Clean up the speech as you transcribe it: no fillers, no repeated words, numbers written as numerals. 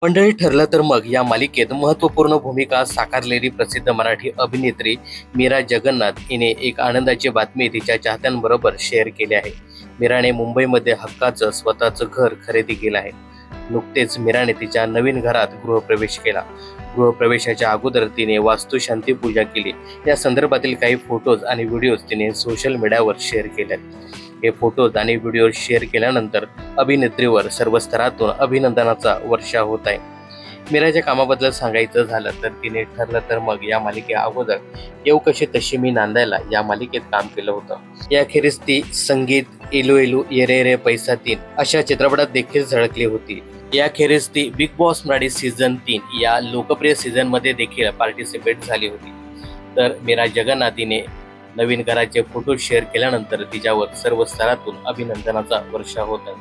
मंडळी, ठरलं तर मग या मालिकेत महत्त्वपूर्ण भूमिका साकारलेली प्रसिद्ध मराठी अभिनेत्री मीरा जगन्नाथ हिने एक आनंदाची बातमी तिच्या चाहत्यांबरोबर शेअर केली आहे. मीराने मुंबईमध्ये हक्काचं स्वतःचं घर खरेदी केलं आहे. नुकतेच मीराने तिच्या नवीन घरात गृहप्रवेश केला. गृहप्रवेशाच्या अगोदर तिने वास्तुशांती पूजा केली. या संदर्भातील काही फोटोज आणि व्हिडिओज तिने सोशल मीडियावर शेअर केलेत. हे फोटोज आणि व्हिडिओ शेअर केल्यानंतर अभिनेत्रीवर सर्व स्तरातून अभिनंदनाचा वर्षाव होत आहे. मीराच्या कामाबद्दल सांगायचं झालं तर तिने ठरलं तर मग या मालिके अगोदर येऊ कशी तशी मी नांदायला या मालिकेत काम केलं होतं. याखेरीज ती संगीत, एलू एलू येरे रे पैसा 3 अशा चित्रपटात देखील झळकली होती. याखेरीज ती बिग बॉस मराठी सीझन 3 या लोकप्रिय सीझन मध्ये देखील पार्टिसिपेट झाली होती. तर मीरा जगन्नाथीने नवीन घराचे फोटो शेअर केल्यानंतर तिच्यावर सर्व स्तरातून अभिनंदनाचा वर्षाव होत आहे.